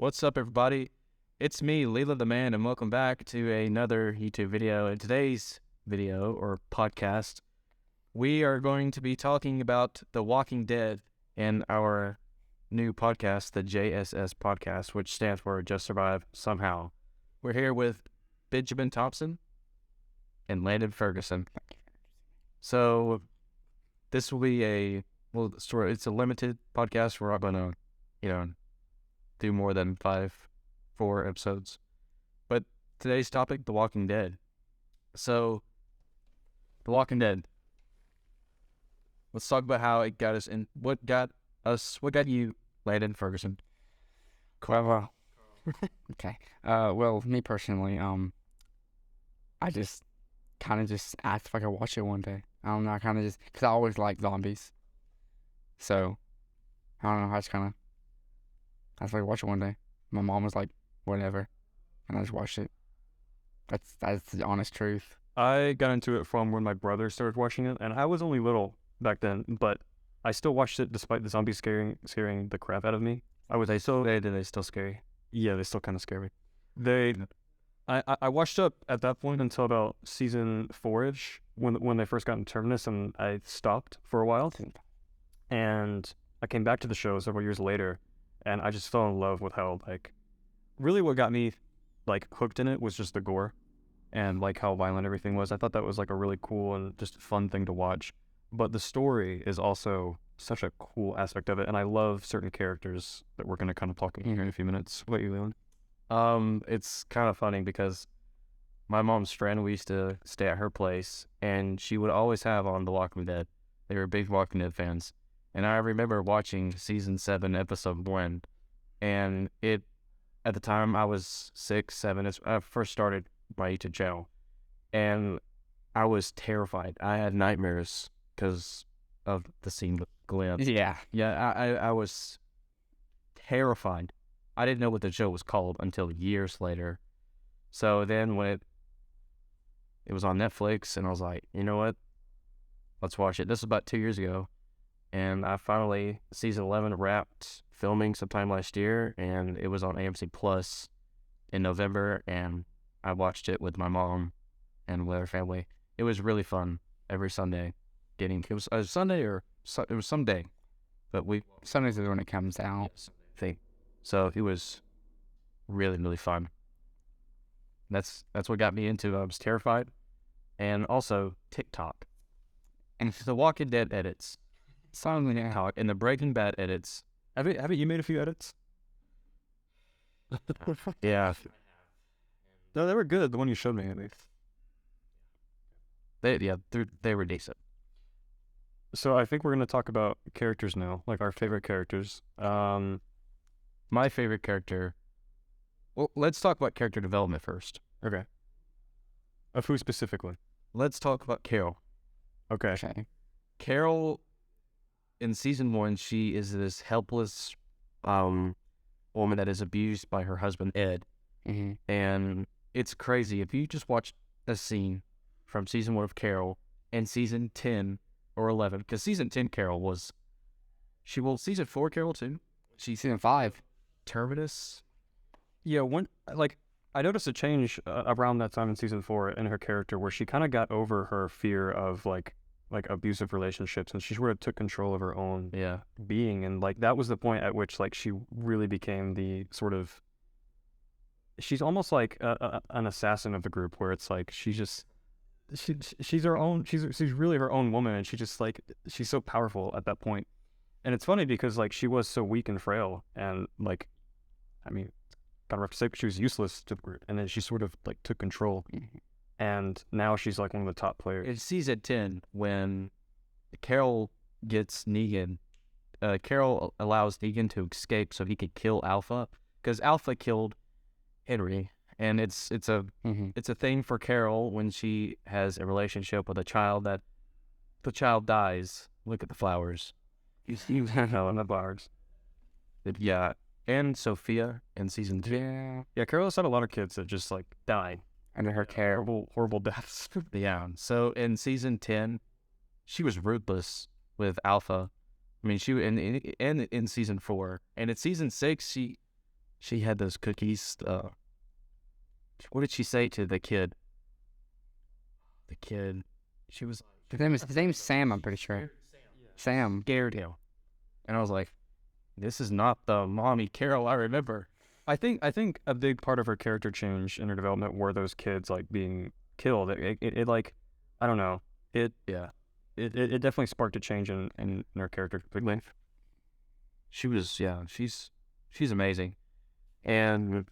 What's up, everybody? It's me, Leela the Man, and welcome back to another YouTube video. In today's video, or podcast, we are going to be talking about The Walking Dead in our new podcast, the JSS podcast, which stands for Just Survive Somehow. We're here with Benjamin Thompson and Landon Ferguson. So this will be it's a limited podcast. We're not going to, do more than 4 episodes. But today's topic, The Walking Dead. So, The Walking Dead. Let's talk about how it got us in. What got you, Landon Ferguson? Clever. Okay. Well, me personally, I just kind of just asked if I could watch it one day. I don't know, I kind of just, because I always like zombies. So, I don't know, I just watch it one day. My mom was like, whatever. And I just watched it. That's the honest truth. I got into it from when my brother started watching it, and I was only little back then, but I still watched it despite the zombies scaring the crap out of me. They still scary? Yeah, they still kind of scare me. I watched up at that point until about season 4-ish when they first got in Terminus, and I stopped for a while. And I came back to the show several years later, and I just fell in love with how, really what got me, hooked in it was just the gore and, how violent everything was. I thought that was, a really cool and just fun thing to watch. But the story is also such a cool aspect of it, and I love certain characters that we're going to kind of talk here in a few minutes. What about you, Leland? It's kind of funny because my mom's friend, we used to stay at her place, and she would always have on The Walking Dead. They were big Walking Dead fans. And I remember watching season 7, episode 1, and at the time I was 6, 7, I first started my YouTube channel, and I was terrified. I had nightmares because of the scene with Glenn. Yeah. Yeah, I was terrified. I didn't know what the show was called until years later. So then when it was on Netflix, and I was like, you know what? Let's watch it. This was about 2 years ago. And I finally, season 11 wrapped filming sometime last year, and it was on AMC Plus in November, and I watched it with my mom and with her family. It was really fun every Sunday. It was a Sunday it was some day, but Sundays is when it comes out. So it was really, really fun. That's what got me into it. I was terrified, and also TikTok and The Walking Dead edits. TikTok and the Breaking Bad edits. Haven't you made a few edits? Yeah. No, they were good. The one you showed me, at least. They were decent. So I think we're going to talk about characters now, our favorite characters. My favorite character. Well, let's talk about character development first. Okay. Of who specifically? Let's talk about Carol. Okay. Carol, in season 1, she is this helpless woman that is abused by her husband, Ed. Mm-hmm. And it's crazy. If you just watch a scene from season 1 of Carol and season 10 or 11, because season 10 Carol was, season 4 Carol too? She's season 5. Terminus? Yeah, I noticed a change around that time in season 4 in her character where she kind of got over her fear of, abusive relationships, and she sort of took control of her own being, and that was the point at which she really became the sort of, she's almost like an assassin of the group, where it's she's her own, she's really her own woman, and she just she's so powerful at that point. And it's funny because she was so weak and frail, and I mean, kind of rough to say, but she was useless to the group, and then she sort of took control. And now she's one of the top players. In season 10, when Carol gets Negan, Carol allows Negan to escape so he could kill Alpha, because Alpha killed Henry, and it's a thing for Carol when she has a relationship with a child that the child dies. Look at the flowers. You see the flowers. Yeah, and Sophia in season 2. Yeah, Carol has had a lot of kids that just died Under her care. horrible deaths. Yeah. So in season 10, she was ruthless with Alpha. I mean, she in season 4, and in season 6, she had those cookies. What did she say to the kid? The kid, she was His name's Sam, I'm pretty sure. Sam. scared him, and I was like, "This is not the mommy Carol I remember." I think a big part of her character change in her development were those kids like being killed. It like, I don't know. It definitely sparked a change in her character completely. She was, yeah, she's amazing, and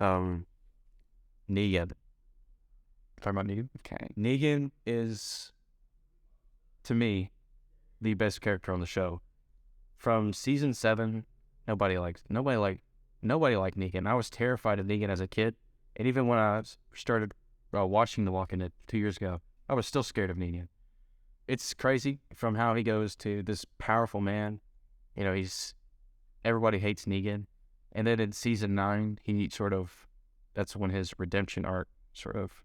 Negan. Talking about Negan. Okay. Negan is, to me, the best character on the show. From season 7, nobody liked Negan. I was terrified of Negan as a kid, and even when I started watching The Walking Dead 2 years ago, I was still scared of Negan. It's crazy from how he goes to this powerful man. You know, everybody hates Negan, and then in season 9, that's when his redemption arc sort of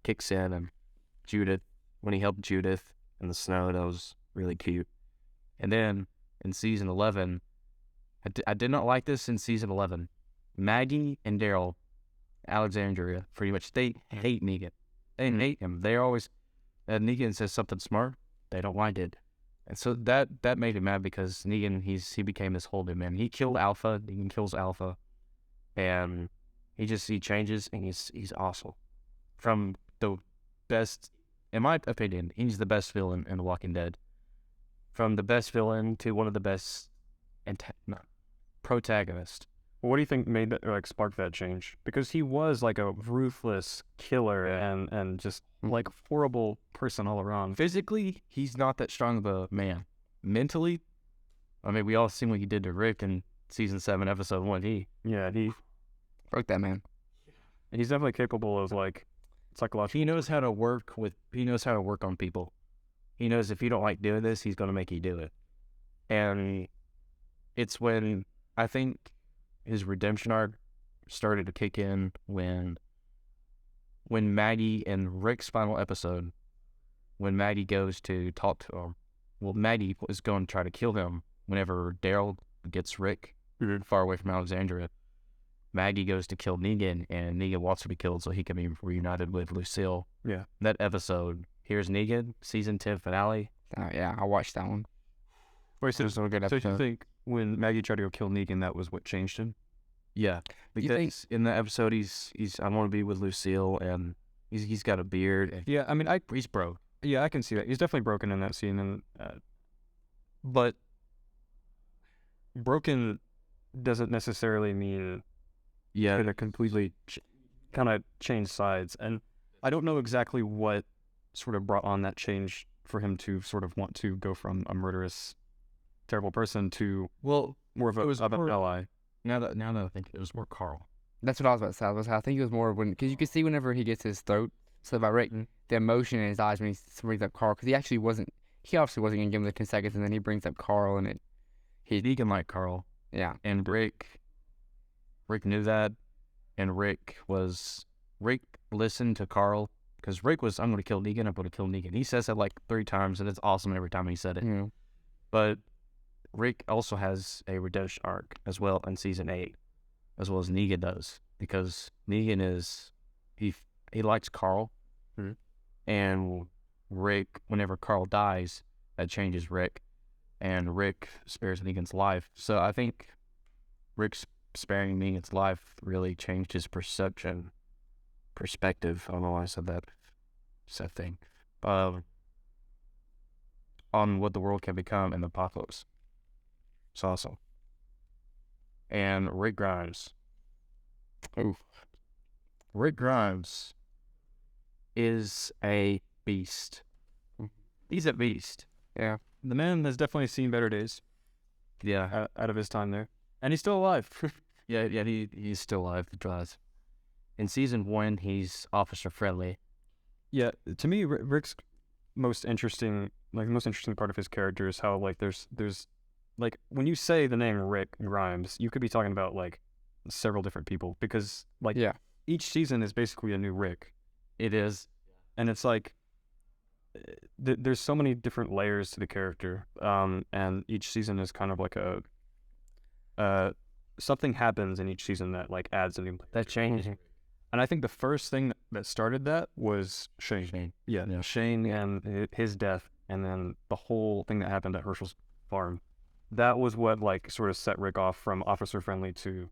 kicks in, and when he helped Judith in the snow, that was really cute. And then in season 11, I did not like this in season 11. Maggie and Daryl, Alexandria, pretty much, they hate Negan. They hate him. They always, Negan says something smart, they don't like it. And so that made him mad because Negan, he became this whole new man. He killed Alpha, Negan kills Alpha, and he changes, and he's awesome. From the best, in my opinion, he's the best villain in The Walking Dead. From the best villain to one of the best protagonists. What do you think made that, like, spark that change? Because he was like a ruthless killer and just like horrible person all around. Physically, he's not that strong of a man. Mentally, I mean, we all seen what he did to Rick in season 7, episode 1. He Fuck that man. he's definitely capable of like psychological. He knows how to work on people. He knows if you don't like doing this, he's going to make you do it. And it's when I think his redemption arc started to kick in when Maggie, in Rick's final episode, when Maggie goes to talk to him, Maggie is going to try to kill him whenever Daryl gets Rick far away from Alexandria. Maggie goes to kill Negan, and Negan wants to be killed so he can be reunited with Lucille. Yeah. That episode, here's Negan, season 10 finale. Oh, yeah, I watched that one. Wait, so, It was a good so episode. you think when Maggie tried to go kill Negan, that was what changed him? Yeah, You because in the episode, he's I want to be with Lucille, and he's got a beard, and Yeah, I mean, he's broke. yeah, I can see that. He's definitely broken in that scene, and but broken doesn't necessarily mean Yeah, going to completely kind of change sides. And I don't know exactly what sort of brought on that change for him to sort of want to go from a murderous, terrible person to well, more of it was an more- ally. now that I think it was more Carl. That's what I was about to say. I think it was more because you could see whenever he gets his throat slit by Rick, the emotion in his eyes when he brings up Carl, because he obviously wasn't going to give him the 10 seconds, and then he brings up Carl, and Negan liked Carl, yeah. and Rick knew that, and Rick listened to Carl, because Rick was, I'm going to kill Negan, I'm going to kill Negan. He says that like 3 times, and it's awesome every time he said it. Yeah. But Rick also has a redemption arc as well in season 8, as well as Negan does, because Negan is, he likes Carl, and Rick, whenever Carl dies, that changes Rick, and Rick spares Negan's life. So I think Rick's sparing Negan's life really changed his perspective. I don't know why I said that thing. On what the world can become in the apocalypse. It's awesome. And Rick Grimes. Ooh. Rick Grimes is a beast. He's a beast. Yeah. The man has definitely seen better days Yeah. out of his time there. And he's still alive. Yeah, he's still alive. In season 1, he's officer friendly. Yeah, to me, Rick's most interesting part of his character is how, like, there's like, when you say the name Rick Grimes, you could be talking about like several different people, because like each season is basically a new Rick. It is. And it's like there's so many different layers to the character, and each season is kind of like a something happens in each season that like adds a new That changed. And I think the first thing that started that was Shane. Yeah, Shane and his death, and then the whole thing that happened at Herschel's farm. That was what like sort of set Rick off from officer friendly to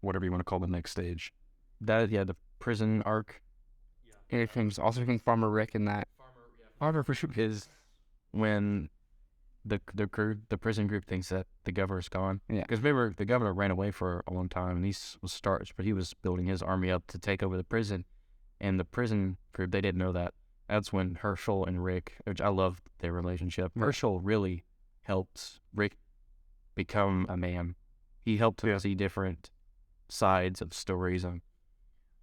whatever you want to call the next stage. That the prison arc. Here comes also from Farmer Rick in that. Farmer for sure is when the prison group thinks that the governor's gone. Yeah. Because remember, the governor ran away for a long time, and he was starched, but he was building his army up to take over the prison. And the prison group, they didn't know that. That's when Herschel and Rick, which I love their relationship. Yeah. Herschel really helped Rick become a man. He helped him see different sides of stories.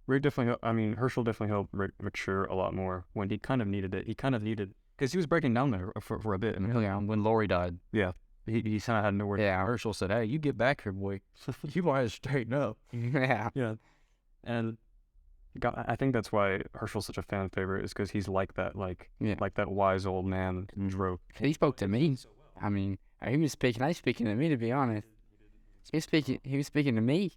Rick definitely, I mean, Herschel definitely helped Rick mature a lot more when he kind of needed it. He kind of needed, because he was breaking down there for a bit. And when Lori died, he kind of had nowhere. Yeah. Herschel said, "Hey, you get back here, boy. You might have straighten up." Yeah. And I think that's why Herschel's such a fan favorite, is because he's like that, like that wise old man trope. He spoke to me. I mean, he was speaking to me, to be honest. He was speaking to me.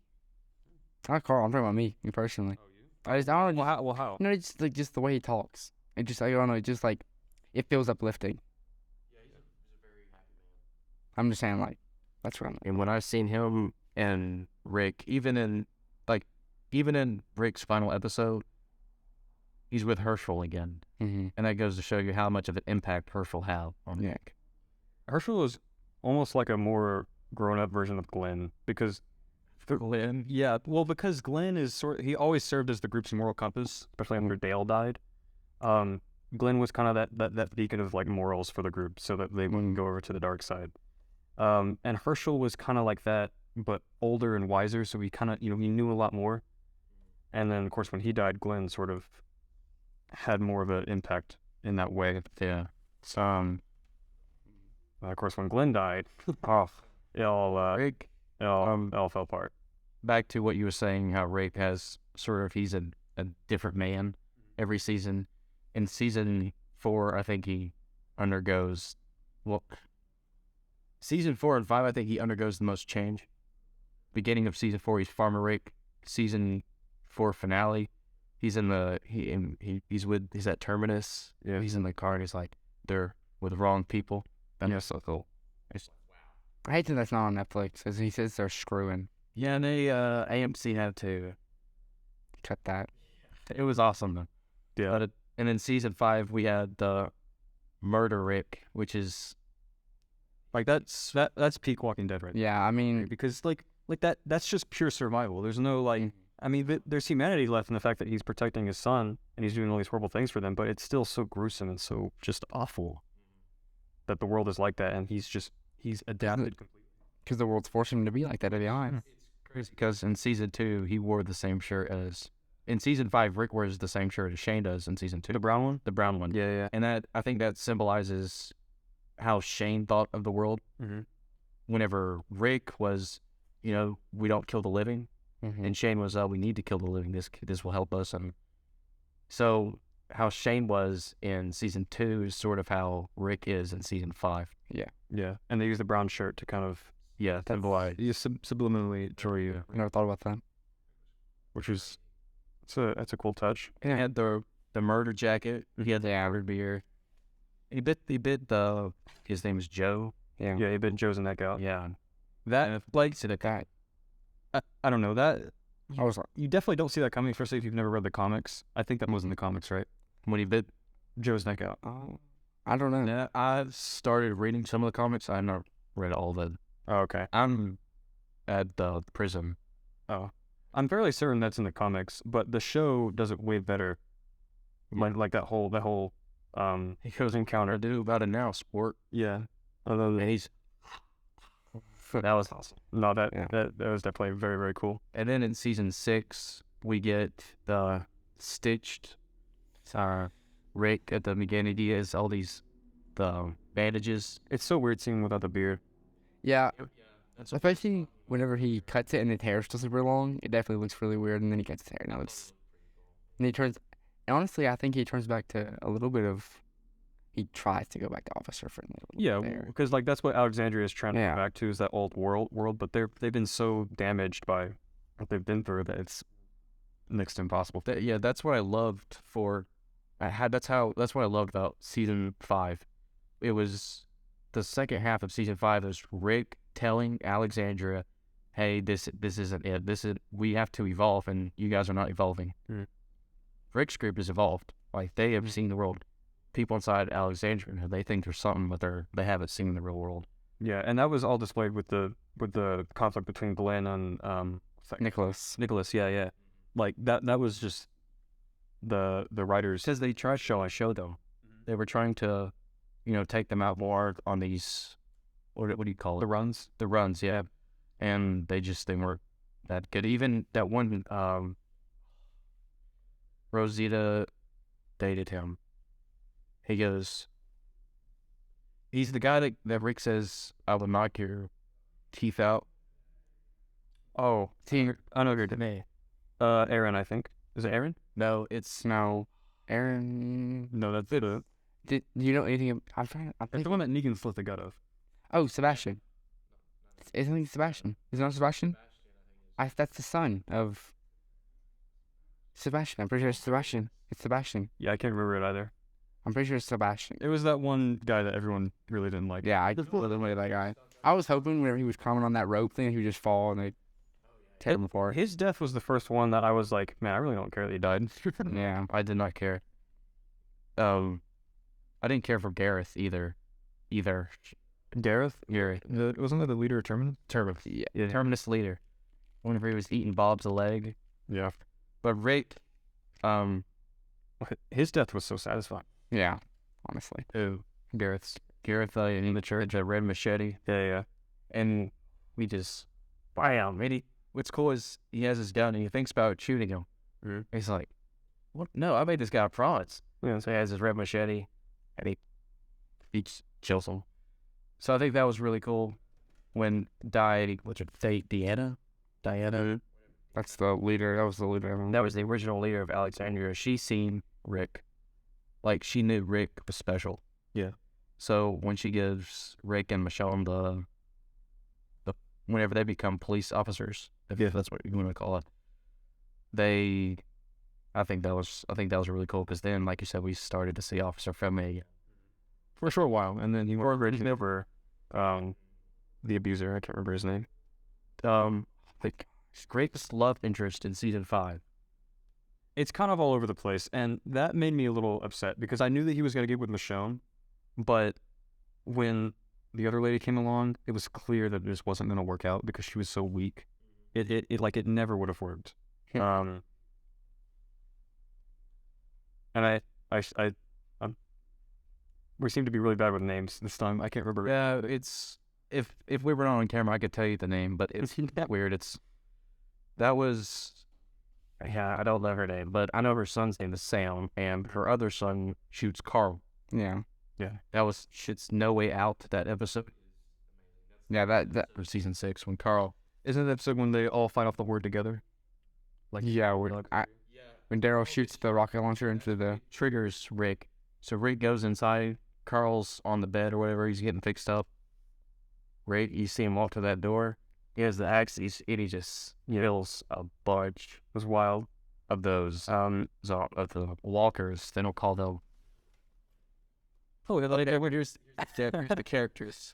Not Carl, I'm talking about me personally. I don't know. Well, how? No, it's like just the way he talks. It just, I don't know, it just like, it feels uplifting. I'm just saying, like, that's what I'm like. And when I've seen him and Rick, even in Rick's final episode, he's with Herschel again. Mm-hmm. And that goes to show you how much of an impact Herschel had on Rick. Herschel was almost like a more grown-up version of Glenn, because Glenn? Yeah, well, because Glenn is he always served as the group's moral compass, especially after Dale died. Glenn was kind of that beacon of like morals for the group, so that they wouldn't go over to the dark side. And Herschel was kind of like that, but older and wiser, so he kind of, he knew a lot more. And then, of course, when he died, Glenn sort of had more of an impact in that way. Yeah. Of course, when Glenn died, it all fell apart. Back to what you were saying, how Rick has he's a different man every season. In season 4, I think he undergoes, season 4 and 5, I think he undergoes the most change. Beginning of season 4, he's Farmer Rick. Season 4 finale, he's he's at Terminus. Yeah. He's in the car and he's like, they're with the wrong people. That's so cool. I hate that that's not on Netflix, because he says they're screwing. Yeah, and they AMC had to cut that. It was awesome though. Yeah. And in season 5 we had the Murder Rick, which is like that's peak Walking Dead, right? Yeah, I mean, because like that's just pure survival. There's no I mean, there's humanity left in the fact that he's protecting his son and he's doing all these horrible things for them, but it's still so gruesome and so just awful that the world is like that, and he's adapted completely. Because the world's forcing him to be like that, to be honest. It's crazy because in season 2 he wore the same shirt as. In season 5, Rick wears the same shirt as Shane does in season 2. The brown one? The brown one. Yeah. And I think that symbolizes how Shane thought of the world. Mm-hmm. Whenever Rick was, we don't kill the living. Mm-hmm. And Shane was, we need to kill the living. This will help us. And so how Shane was in season 2 is sort of how Rick is in season 5. Yeah. And they use the brown shirt to kind of symbolize. You subliminally show you. I never thought about that. Which is, that's a cool touch. And he had the murder jacket. He had the average beer. He bit his name is Joe. Yeah. Yeah, he bit Joe's neck out. Yeah. That Blake said that. I don't know that. I was like, You definitely don't see that coming, especially if you've never read the comics. I think that was in the comics, right? When he bit Joe's neck out. I don't know. Yeah, I started reading some of the comics. I not read all of them. Oh, okay. I'm at the prison. Oh, I'm fairly certain that's in the comics, but the show does it way better. Like that whole He goes encounter, do about it now, sport. yeah. And he's that was awesome. No, that was definitely very, very cool. And then in season 6, we get the stitched Rick at the beginning. He has all the bandages. It's so weird seeing him without the beard. Yeah. Especially whenever he cuts it and his hair's still super long, it definitely looks really weird. And then he cuts his hair. And he turns. Honestly, I think he turns back to a little bit of he tries to go back to Officer Friendly. Yeah, there. because like that's what Alexandria is trying to Yeah. go back to, is that old world. But they've been so damaged by what they've been through that it's next to impossible. That's what I loved that's what I loved about season 5. It was the second half of season 5 is Rick telling Alexandria, hey, this isn't it. We have to evolve, and you guys are not evolving. Mm. Rick's group is evolved. Like, they have seen the world. People inside Alexandria, they think there's something, but they haven't seen the real world. Yeah, and that was all displayed with the conflict between Glenn and Nicholas. Nicholas. Yeah. Like that was just the writers, Because they tried to show them. They were trying to, take them out more on these, what do you call it? the runs. The runs, yeah. And they weren't that good. Even that one, Rosita dated him. He goes, he's the guy that Rick says, I will knock your teeth out. Oh, I know you're Me. Aaron, I think. Is it Aaron? No, it's No, Aaron. No, that's it. Do you know anything? I'm It's thinking. the one that Negan slit the gut of. Oh, Sebastian. Isn't he Sebastian? Is it not Sebastian? That's the son of Sebastian. I'm pretty sure it's Sebastian. It's Sebastian. Yeah, I can't remember it either. I'm pretty sure it's Sebastian. It was that one guy that everyone really didn't like. Yeah, I literally that guy. I was hoping whenever he was climbing on that rope thing, he would just fall and they'd tear him apart. His death was the first one that I was like, man, I really don't care that he died. Yeah. I did not care. I didn't care for Gareth either. Gareth? Gareth. Wasn't that the leader of Terminus? Yeah. Terminus leader. Whenever he was eating Bob's leg. Yeah. But Rick, His death was so satisfying. Yeah. Honestly. Gareth in the church, a red machete. Yeah. And we just, bam. And what's cool is he has his gun and he thinks about shooting him. Mm-hmm. He's like, what? No, I made this guy a promise. Yeah. So he has his red machete and he just kills him. So I think that was really cool when Deanna? That's the leader. That was the leader. That was the original leader of Alexandria. She seen Rick. Like, she knew Rick was special. Yeah. So when she gives Rick and Michonne the whenever they become police officers, if that's what you want to call it, I think that was really cool, because then, like you said, we started to see Officer Femi For a short while, and then he went over the abuser. I can't remember his name. like greatest love interest in season 5. It's kind of all over the place, and that made me a little upset because I knew that he was going to get with Michonne, but when the other lady came along, it was clear that this wasn't going to work out because she was so weak. It never would have worked. And we seem to be really bad with names this time. I can't remember. Yeah, it's if we were not on camera, I could tell you the name, but it's weird. Yeah, I don't know her name, but I know her son's name is Sam, and her other son shoots Carl. Yeah. That was shit's No Way Out, that episode. Yeah, that For season 6, when Carl. Isn't that episode when they all fight off the word together? when Daryl shoots the rocket launcher into the Triggers Rick. So Rick goes inside. Carl's on the bed or whatever. He's getting fixed up. Rick, you see him walk to that door. He has the axe. He just kills a bunch. It was wild. Of those of the walkers. Then we'll call them. Oh, here's the characters.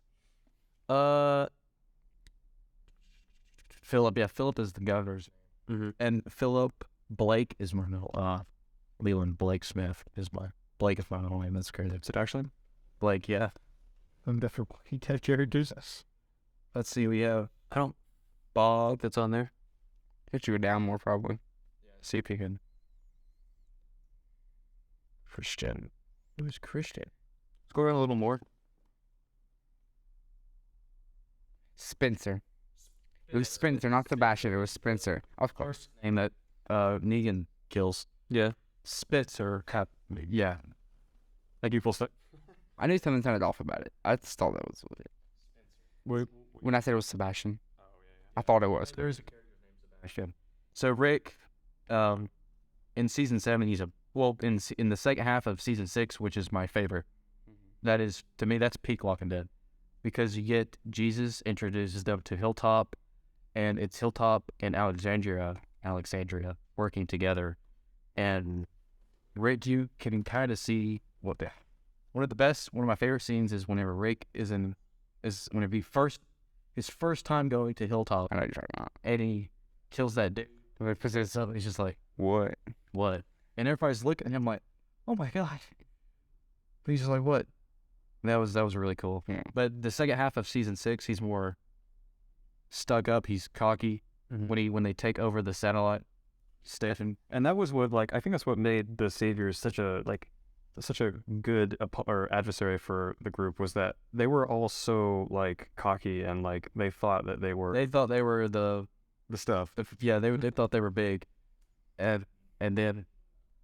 Philip. Yeah, Philip is the governor's. Mm-hmm. And Philip Blake is my middle. Leland Blake Smith is my middle name. That's crazy. Is it actually? Blake, yeah. I'm definitely characters. Let's see. We have Bob that's on there. hit you down more probably. See if you can. Christian. Who's Christian? Let's go around a little more. Spencer. It was Spencer, not Sebastian. It was Spencer. Of course. Name that Negan kills. Yeah. Spitzer. Yeah. Thank you, full stop. I knew something sounded off about it. I just thought that was what it. Wait. When I said it was Sebastian, I thought it was. There's a character named Sebastian. So Rick, in season 7, in the second half of season 6, which is my favorite, that is, to me, that's peak Walking Dead. Because you get Jesus introduces them to Hilltop, and it's Hilltop and Alexandria working together. And Rick, you can kind of see one of my favorite scenes is whenever Rick is whenever his first time going to Hilltop, I know what you're talking about. and he kills that dude. He's just like, What? and everybody's looking at him like, oh my god. But he's just like, what? That was really cool. Yeah. But the second half of season 6, he's more stuck up. He's cocky when they take over the satellite station. And that was what, like, I think that's what made the Saviors such a good or adversary for the group, was that they were all so like cocky and like they thought that they were the stuff. They thought they were big, and then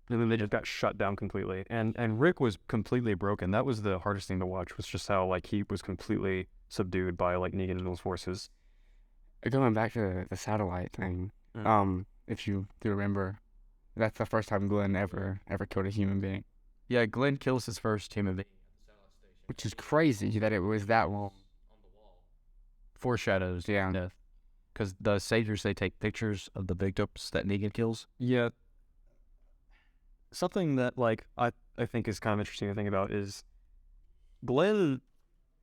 they just got shut down completely. And Rick was completely broken. That was the hardest thing to watch, was just how like he was completely subdued by like Negan and those forces. Going back to the satellite thing, if you do remember, that's the first time Glenn ever killed a human being. Yeah, Glenn kills his first human being, which is crazy that it was that long. Foreshadows death. Because the Saviors, they take pictures of the victims that Negan kills. Yeah. Something that like I think is kind of interesting to think about is Glenn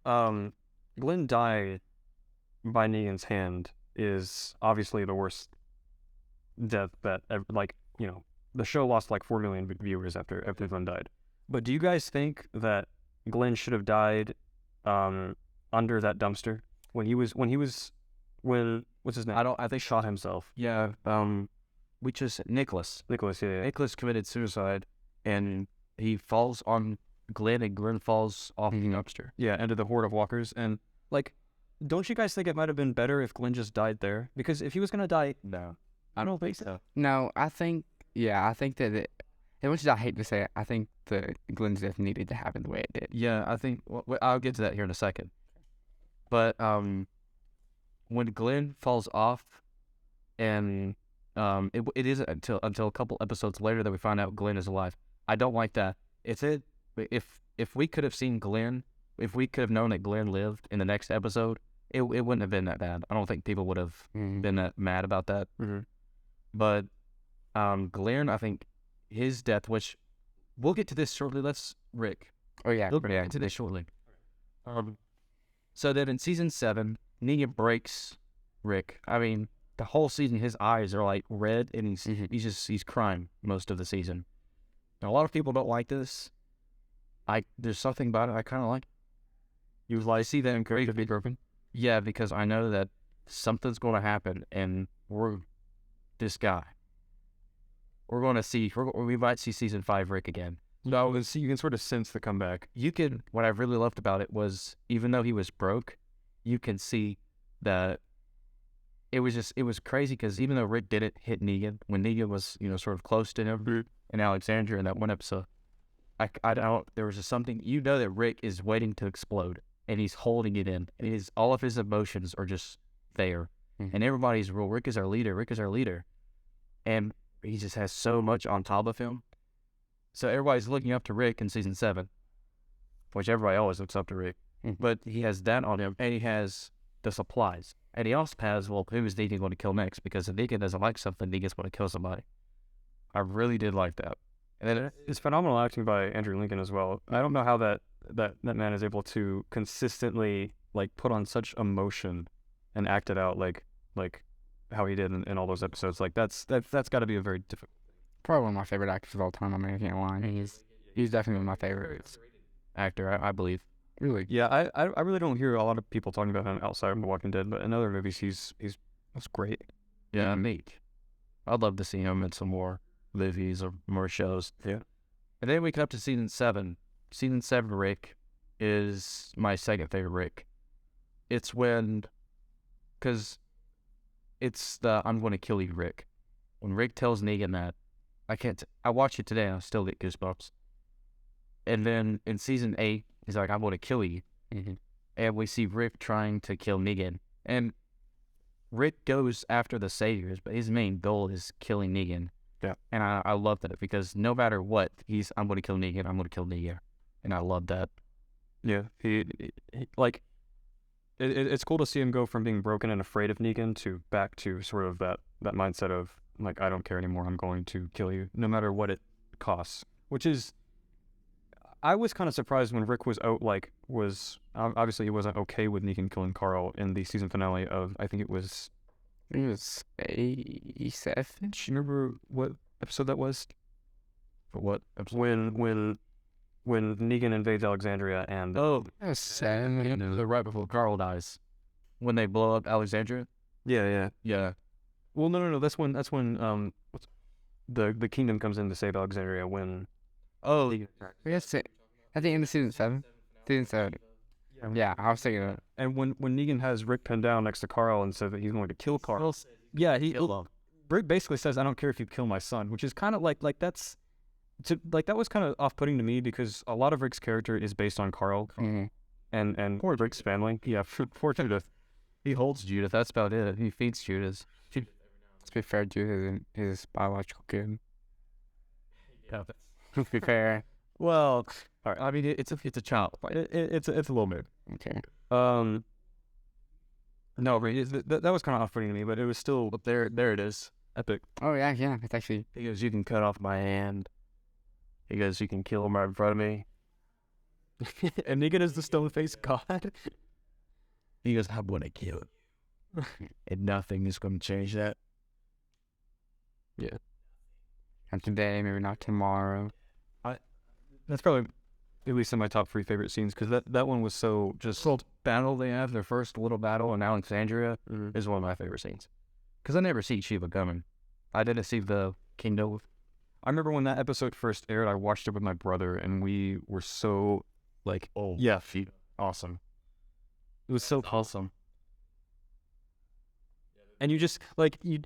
died by Negan's hand is obviously the worst death that ever, like, you know, the show lost like 4 million viewers after Glenn died. But do you guys think that Glenn should have died under that dumpster when what's his name? I think shot himself. Yeah. Nicholas. Yeah. Nicholas committed suicide, and he falls on Glenn, and Glenn falls off the dumpster. Yeah, into the horde of walkers. And like, don't you guys think it might have been better if Glenn just died there? Because if he was gonna die, no, I don't think so. No, I think that as much as I hate to say it, I think the Glenn's death needed to happen the way it did. Yeah, I think I'll get to that here in a second. But when Glenn falls off, and it isn't until a couple episodes later that we find out Glenn is alive. I don't like that. If we could have seen Glenn, if we could have known that Glenn lived in the next episode, it wouldn't have been that bad. I don't think people would have been that mad about that. But Glenn, I think his death, which we'll get to this shortly. Rick. Oh yeah, we'll get to this shortly. So that in season 7, Negan breaks Rick. I mean, the whole season, his eyes are like red, and he's crying most of the season. Now, a lot of people don't like this. There's something about it I kind of like. I see that encouragement be broken. Yeah, because I know that something's going to happen, and this guy. We might see season 5 Rick again. No, you can sort of sense the comeback. What I really loved about it was, even though he was broke, you can see that it was crazy, because even though Rick didn't hit Negan, when Negan was, sort of close to him in Alexandria in that one episode, there was just something, that Rick is waiting to explode, and he's holding it in, and all of his emotions are just there. And everybody's, Rick is our leader. And he just has so much on top of him. So everybody's looking up to Rick in season 7, which everybody always looks up to Rick. But he has that on him, and he has the supplies. And he also has, who is Negan going to kill next? Because if Negan doesn't like something, Negan's going to kill somebody. I really did like that. And then it's phenomenal acting by Andrew Lincoln as well. I don't know how that man is able to consistently like put on such emotion and act it out like how he did in all those episodes. Like that's got to be a very difficult. Probably one of my favorite actors of all time. I mean, I can't lie. He's definitely one of my favorites actor, I believe. Really? Yeah, I really don't hear a lot of people talking about him outside of The Walking Dead, but in other movies that's great. Yeah, neat. I'd love to see him in some more movies or more shows. Yeah. And then we get up to season 7. Season 7 Rick is my second favorite Rick. It's because it's the I'm going to kill you Rick. When Rick tells Negan that, I watched it today and I still get goosebumps. And then in season 8, he's like, I'm going to kill you. And we see Rick trying to kill Negan. And Rick goes after the Saviors, but his main goal is killing Negan. Yeah. And I love that, because no matter what, I'm going to kill Negan, I'm going to kill Negan. And I love that. Yeah, like it's cool to see him go from being broken and afraid of Negan to back to sort of that mindset of like, I don't care anymore. I'm going to kill you no matter what it costs. Which is, I was kind of surprised when Rick was out. Like, obviously he wasn't okay with Negan killing Carl in the season finale of, I think it was. It was JSS. Do you remember what episode that was? For what episode? When Negan invades Alexandria and Oh, That was 7. no, right before Carl dies, when they blow up Alexandria. yeah. Yeah. Well, no. That's when what's the kingdom comes in to save Alexandria when. Oh, Yes, at the end of season 7. Season 7. Yeah, I was thinking of it. And when Negan has Rick pinned down next to Carl and says that he's going to kill Carl. Yeah, Rick basically says, "I don't care if you kill my son," which is kind of like that's that was kind of off-putting to me because a lot of Rick's character is based on Carl and poor Rick's family. Yeah, poor Judith. he holds Judith. That's about it. He feeds Judith. To be fair, Judith isn't his biological kid. Yeah. To be fair. Well, All right. I mean, it's a child. it's a little bit. Okay. No, but that was kind of off-putting to me, but it was still But there it is. epic. Oh, yeah, it's actually. He goes, "You can cut off my hand." He goes, "You can kill him right in front of me." And Negan is the stone-faced god. He goes, "I'm gonna kill him," and nothing is gonna change that. Not today, maybe not tomorrow. That's probably at least in my top 3 favorite scenes because that one was so just. Little battle they have, their first little battle in Alexandria, is one of my favorite scenes. Because I never see Shiva coming. I didn't see the kingdom. I remember when that episode first aired, I watched it with my brother, and we were so like, Oh, yeah, awesome. it was so Awesome. and you just like you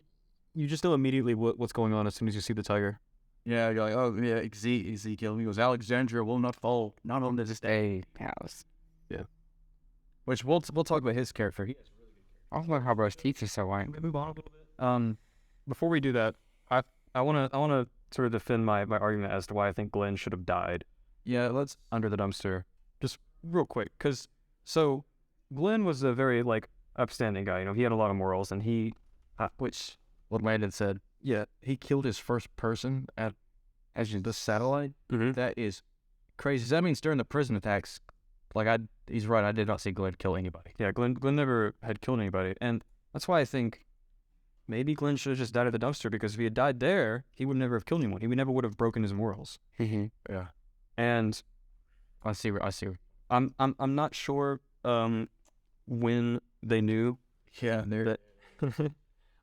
just know immediately what's going on as soon as you see the tiger. Yeah, you're like, oh, yeah, Ezekiel. He goes, "Alexandria will not fall, not on this day." House. Which we'll talk about his character. I also like how bro's teeth are so white. Move on a little bit. Before we do that, I wanna sort of defend my argument as to why I think Glenn should have died. Yeah, let's. Under the dumpster, just real quick, because so Glenn was a very like upstanding guy. You know, he had a lot of morals, and he, which What Landon said. yeah, He killed his first person at the satellite. mm-hmm. That is crazy. That means during the prison attacks, like he's right. I did not see Glenn kill anybody. Yeah, Glenn never had killed anybody, and that's why I think maybe Glenn should have just died at the dumpster because if he had died there, he would never have killed anyone. He never would have broken his morals. Yeah, And I see. I'm not sure when they knew Yeah, that.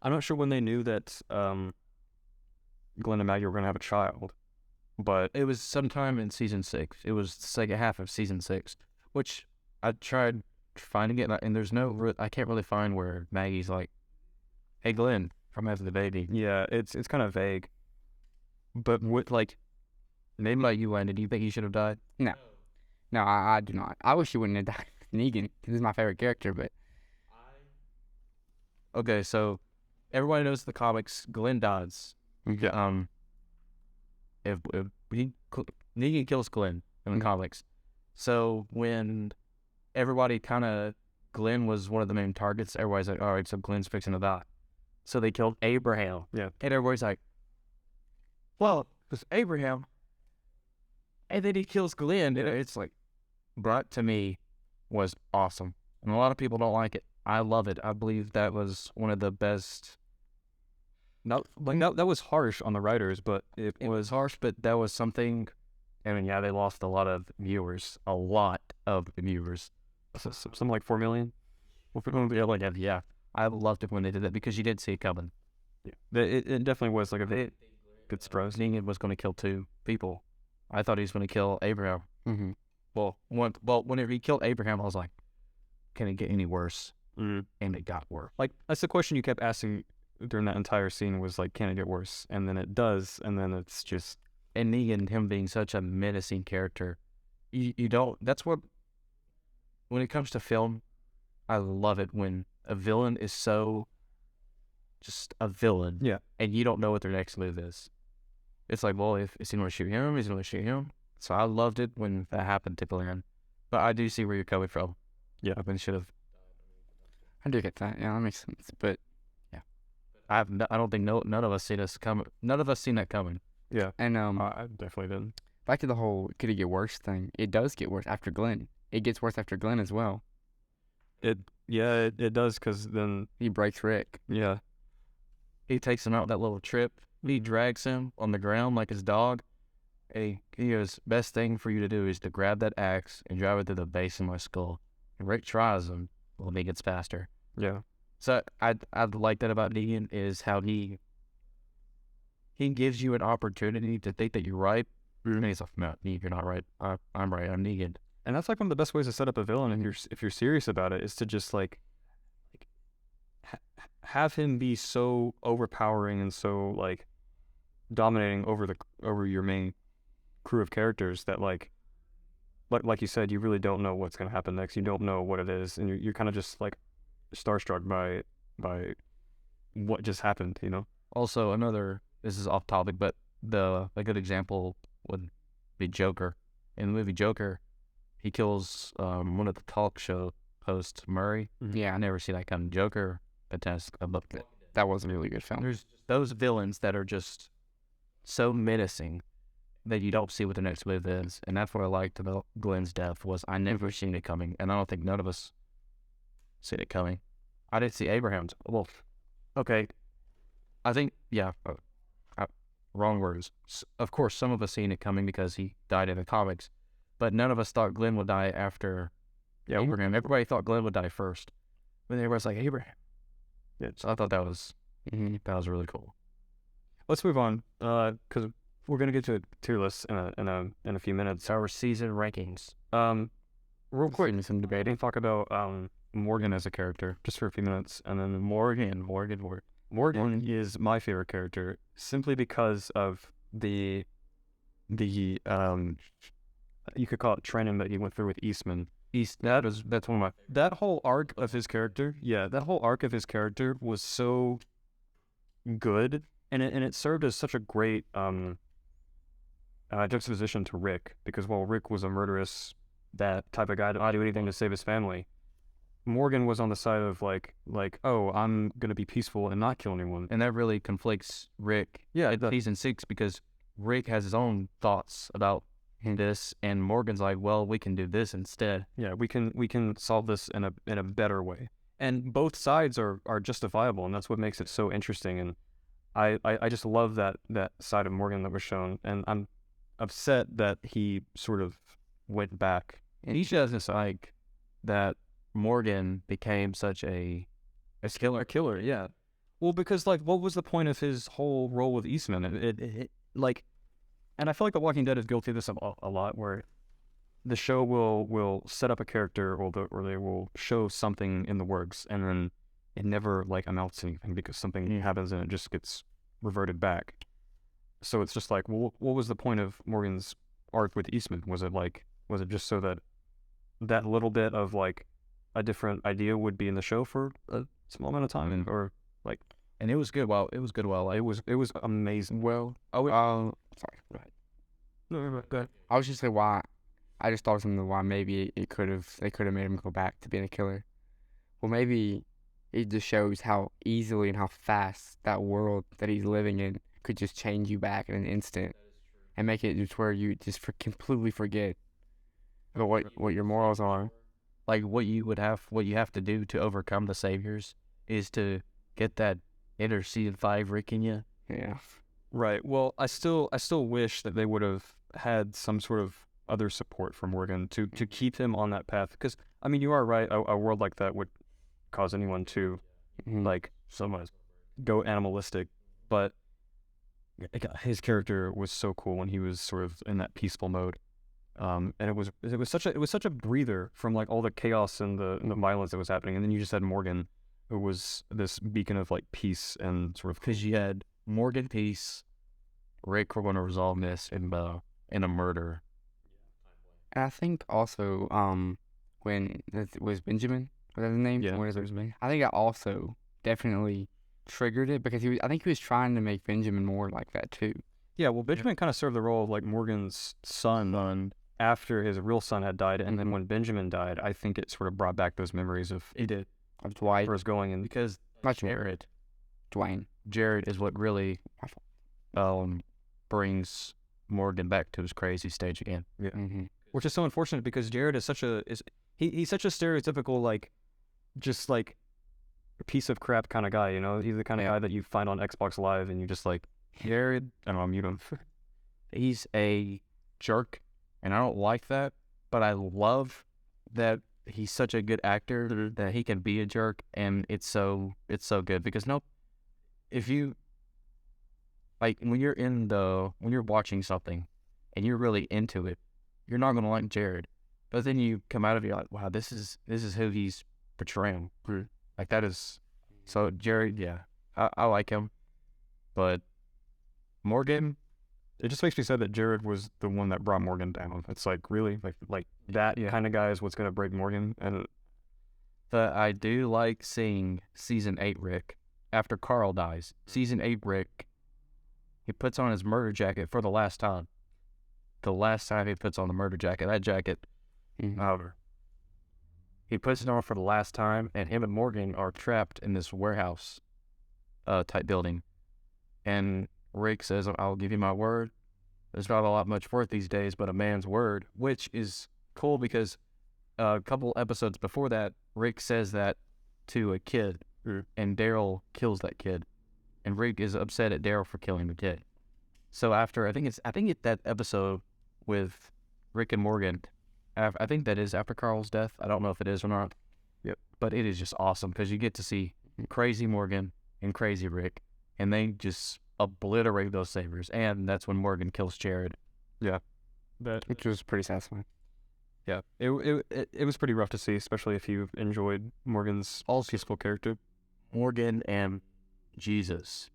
I'm not sure when they knew that Glenn and Maggie were going to have a child, but it was sometime in season 6. It was the second half of season 6, which I tried finding it, and there's no. I can't really find where Maggie's like, "Hey, Glenn, from having the baby." yeah, it's kind of vague. But what like Maybe like you, Landon. Do you think he should have died? No, I do not. I wish he wouldn't have died. Negan, he's my favorite character, but Okay, so everybody knows the comics. Glenn dies. yeah. If Negan kills Glenn in the comics, so when everybody Glenn was one of the main targets. Everybody's like, all right, so Glenn's fixing to die. So they killed Abraham. Yeah. And everybody's like, well, it's Abraham. And then he kills Glenn. And it's like, that to me was awesome. And a lot of people don't like it. I love it. I believe that was one of the best. Not like that was harsh on the writers, but It was harsh, but that was something. I mean, yeah, they lost a lot of viewers. A lot of viewers. something like 4 million. Yeah. I loved it when they did that because you did see it coming. Yeah, it definitely was like a good surprise. Negan was going to kill 2 people. I thought he was going to kill Abraham. mm-hmm. Well, whenever he killed Abraham, I was like, can it get any worse? And it got worse. Like that's the question you kept asking during that entire scene was like, can it get worse? And then it does, and then it's just. And Negan, him being such a menacing character, you don't. That's what. When it comes to film, I love it when a villain is so. Just a villain. Yeah. And you don't know what their next move is. It's like, well, if is he going to shoot him? Is he going to shoot him? So I loved it when that happened to Glenn. But I do see where you're coming from. Yeah. I should have. I do get that. Yeah, that makes sense. But I don't think none of us seen us coming. None of us seen that coming. Yeah. and I definitely didn't. back to the whole could it get worse thing. It does get worse after Glenn. It gets worse after Glenn as well. It does, because then He breaks Rick. yeah. He takes him out that little trip. He drags him on the ground like his dog. He goes, best thing for you to do is to grab that axe and drive it through the base of my skull. And Rick tries him. Well, he gets faster. Yeah. So I like that about Negan is how he gives you an opportunity to think that you're right. And he's like, no, you're not right. I'm right. I'm Negan. And that's like one of the best ways to set up a villain, if you're serious about it, is to just like have him be so overpowering and so like dominating over your main crew of characters that like you said, you really don't know what's gonna happen next. You don't know what it is, and you're kind of just like starstruck by what just happened. You know. Also, this is off topic, but a good example would be Joker. In the movie Joker, he kills one of the talk show hosts, Murray. Yeah, I never see that kind of Joker. Fantastic. I love it. that was a really good film. There's those villains that are just so menacing that you don't see what the next move is, and that's what I liked about Glenn's death was I never seen it coming, and I don't think none of us seen it coming. I didn't see Abraham's. Well, okay, I think wrong words. Of course, some of us seen it coming because he died in the comics, but none of us thought Glenn would die after Abraham. Everybody thought Glenn would die first, but everybody's like Abraham. Yeah. So I thought that was really cool. Let's move on, because we're gonna get to a tier list in a few minutes. Our season rankings. Real quick, some debating. Talk about Morgan as a character just for a few minutes, and then Morgan is my favorite character simply because of the you could call it training that he went through with Eastman. That's one of my that whole arc of his character. Yeah, that whole arc of his character was so good, and it served as such a great juxtaposition to Rick, because while Rick was a murderous, that type of guy that would do anything to save his family, Morgan was on the side of like, oh, I'm gonna be peaceful and not kill anyone. And that really conflicts Rick in season 6, because Rick has his own thoughts about this, and Morgan's like, well, we can do this instead. Yeah, we can solve this in a better way. And both sides are justifiable, and that's what makes it so interesting. And I just love that side of Morgan that was shown, and I'm upset that he sort of went back. And he doesn't like that Morgan became such a killer. Yeah. Well, because like, what was the point of his whole role with Eastman? It like, and I feel like The Walking Dead is guilty of this a lot, where the show will set up a character, or they will show something in the works, and then it never like amounts to anything because something happens and it just gets reverted back. So it's just like, well, what was the point of Morgan's arc with Eastman? Was it just so that little bit of like a different idea would be in the show for a small amount of time, and it was good. It was amazing. Well, Oh, sorry, go ahead. No, go ahead. I was just saying why. I just thought of something why maybe they could have made him go back to being a killer. Well, maybe it just shows how easily and how fast that world that he's living in could just change you back in an instant, and make it just where you just completely forget about what your morals are. like what you have to do to overcome the saviors is to get that inner season 5 Rick in you. Yeah. Right. Well, I still wish that they would have had some sort of other support for Morgan to keep him on that path. Because I mean, you are right. A world like that would cause anyone to like somewhat go animalistic. But his character was so cool when he was sort of in that peaceful mode. And it was such a breather from like all the chaos and the violence that was happening. And then you just had Morgan, who was this beacon of like peace and sort of, Because you had Morgan peace, Rick, we're going to resolve this in a murder. And I think also when it was Benjamin, was that his name? Yeah. I think that also definitely triggered it, because I think he was trying to make Benjamin more like that too. yeah. Well, Benjamin kind of served the role of like Morgan's son. after his real son had died, and then when Benjamin died, I think it sort of brought back those memories of He did. Dwight. where it's going. And Because Not Jared Dwayne. is what really brings Morgan back to his crazy stage again. yeah, Mm-hmm. which is so unfortunate because Jared is he's such a stereotypical like just like a piece of crap kind of guy. You know, he's the kind of guy that you find on Xbox Live and you just like Jared, I don't know, mute him. he's a jerk, and I don't like that, but I love that he's such a good actor that he can be a jerk, and it's so good because if you like when you're watching something and you're really into it, you're not gonna like Jared, but then you come out of it you're like, wow, this is who he's portraying. Like that is so Jared. Yeah, I like him, but Morgan. It just makes me sad that Jared was the one that brought Morgan down. It's like really like that kind of guy is what's gonna break Morgan. And But I do like seeing season 8 Rick after Carl dies. Season 8 Rick, he puts on his murder jacket for the last time. The last time he puts on the murder jacket, that jacket, he puts it on for the last time, and him and Morgan are trapped in this warehouse type building. And Rick says, I'll give you my word. There's not a lot much worth these days, but a man's word, which is cool because a couple episodes before that, Rick says that to a kid, and Daryl kills that kid, and Rick is upset at Daryl for killing the kid. So after, I think it's that episode with Rick and Morgan, I think that is after Carl's death. I don't know if it is or not. Yep. But it is just awesome because you get to see crazy Morgan and crazy Rick, and they just obliterate those sabers, and that's when Morgan kills Jared. yeah, Which was pretty satisfying. yeah, it was pretty rough to see, especially if you enjoyed Morgan's peaceful character. Morgan and Jesus.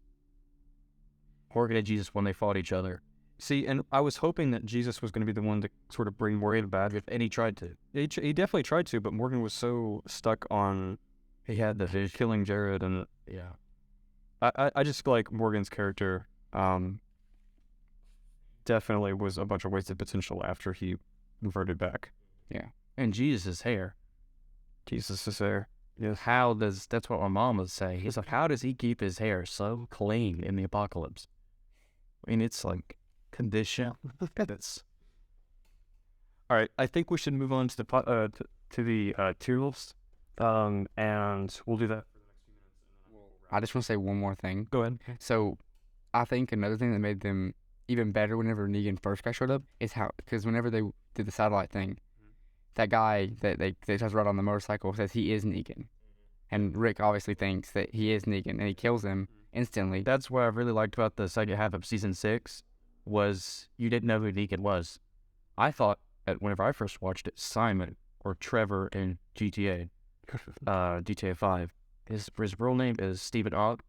Morgan and Jesus when they fought each other. See, and I was hoping that Jesus was going to be the one to sort of bring Morgan back, And he tried to. he definitely tried to, but Morgan was so stuck on He had the vision. killing Jared, and Yeah. I just feel like Morgan's character definitely was a bunch of wasted potential after he reverted back. And Jesus' hair. Jesus is there. Yes. That's what my mom would say. He's like, how does he keep his hair so clean in the apocalypse? I mean, it's like condition. That's All right, I think we should move on to the tier list, and we'll do that. I just want to say one more thing. Go ahead. So, I think another thing that made them even better whenever Negan first got showed up is because whenever they did the satellite thing, that guy that they just ride on the motorcycle says he is Negan, and Rick obviously thinks that he is Negan, and he kills him instantly. That's what I really liked about the second half of season 6 was you didn't know who Negan was. I thought that whenever I first watched it, Simon or Trevor in GTA 5. His real name is Stephen Ogg.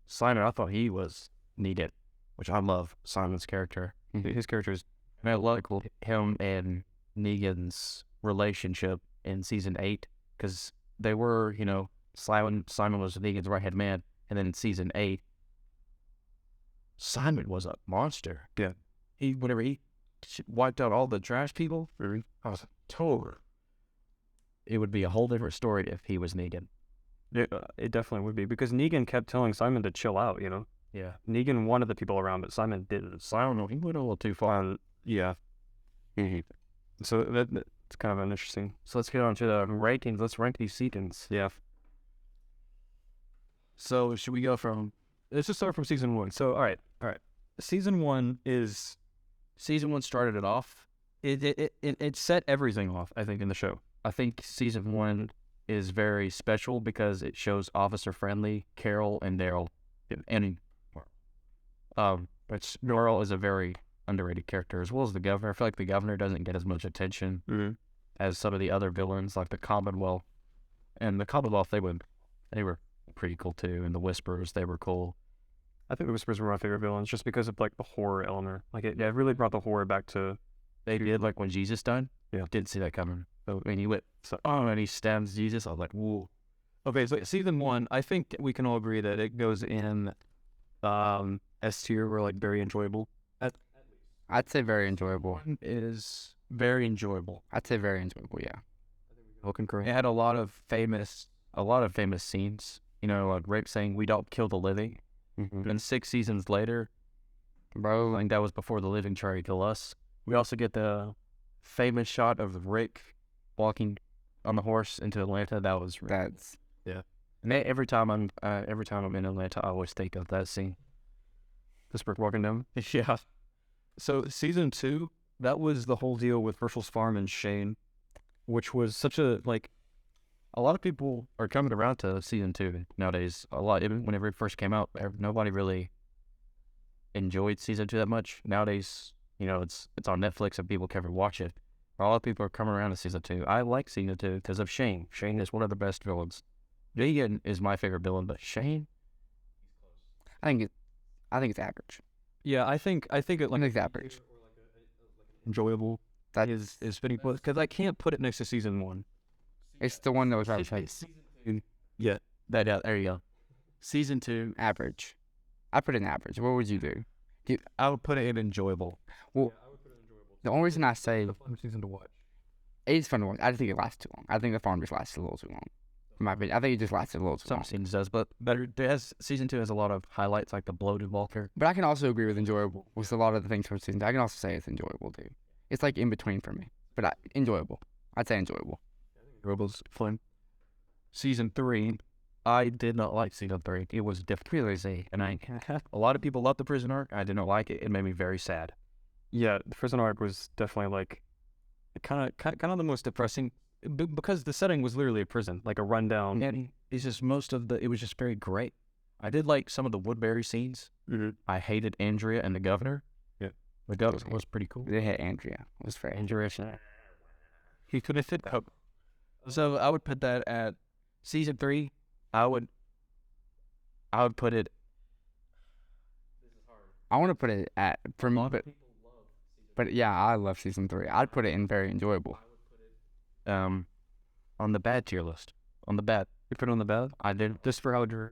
Simon, I thought he was Negan, which I love Simon's character. His character is, And I love him and Negan's relationship in season 8 because they were, Simon was Negan's right-hand man, and then in season 8, Simon was a monster. Yeah. Whenever he wiped out all the trash people, I was told it would be a whole different story if he was Negan. it definitely would be, because Negan kept telling Simon to chill out, Yeah. Negan wanted the people around, but Simon didn't. So I don't know, he went a little too far. Yeah. So that's kind of an interesting. So let's get on to the ratings. Let's rank these seasons. Yeah. So should we go from... Let's just start from season 1. So, all right. Season 1 is... Season 1 started it off. It set everything off, I think, in the show. I think season 1 is very special because it shows Officer Friendly, Carol, and Daryl. And but Daryl is a very underrated character, as well as the governor. I feel like the governor doesn't get as much attention as some of the other villains, like the Commonwealth. And the Commonwealth, they were pretty cool too. And the Whisperers, they were cool. I think the Whispers were my favorite villains, just because of like the horror element. Like it really brought the horror back to. They did, like when Jesus died. Yeah, didn't see that coming. So when he went, and he stabs Jesus, I was like, whoa. Okay, so season 1, I think we can all agree that it goes in S tier, or like very enjoyable. I'd say very enjoyable. One is very enjoyable. I'd say very enjoyable. Yeah. I'll concur. It had a lot of famous scenes. You know, like Rick saying, "We don't kill the living." Mm-hmm. And 6 seasons later, I Bro, think that was before the living tried to kill us. We also get the famous shot of Rick walking on the horse into Atlanta. That was that's and every time I'm in Atlanta, I always think of that scene. This Rick walking down. Yeah. So season 2, that was the whole deal with Herschel's farm and Shane, which was such a like. A lot of people are coming around to season 2 nowadays. A lot, even whenever it first came out, nobody really enjoyed season 2 that much. Nowadays, you know, it's on Netflix and people can watch it. A lot of people are coming around to season 2. I like season 2 because of Shane. Shane is one of the best villains. Negan is my favorite villain, but Shane, I think it's average. Yeah, I think it I think like it's average. enjoyable That is fitting because I can't put it next to season 1. it's the one that was average. Yeah, there you go. Season 2, Average. I put it in average. What would you do? I would put it in enjoyable. Well, the only reason I say the fun season to watch. it is fun to watch. I don't think it lasts too long. I think the farm just lasted a little too long. In my opinion, I think it just lasted a little too Some long. scenes does, but season 2 has a lot of highlights like the bloated Walker. But I can also agree with enjoyable with a lot of the things from season 2. I can also say it's enjoyable too. It's like in between for me, but enjoyable. I'd say enjoyable. Enjoyable's fun. Season 3, I did not like season 3. It was difficult, and a lot of people loved the prison arc. I did not like it. It made me very sad. Yeah, the prison arc was definitely like kind of the most depressing because the setting was literally a prison, like a rundown. And it's just it was just very great. I did like some of the Woodbury scenes. Mm-hmm. I hated Andrea and the governor. Yeah. The governor was pretty cool. They had Andrea. It was fair. Andrea, he could have fit up. So I would put that at season 3. I would put it. I want to put it at for me, but yeah, I love season 3. I'd put it in very enjoyable. On the bad tier list. On the bad. You put it on the bed I did. just for how dreary.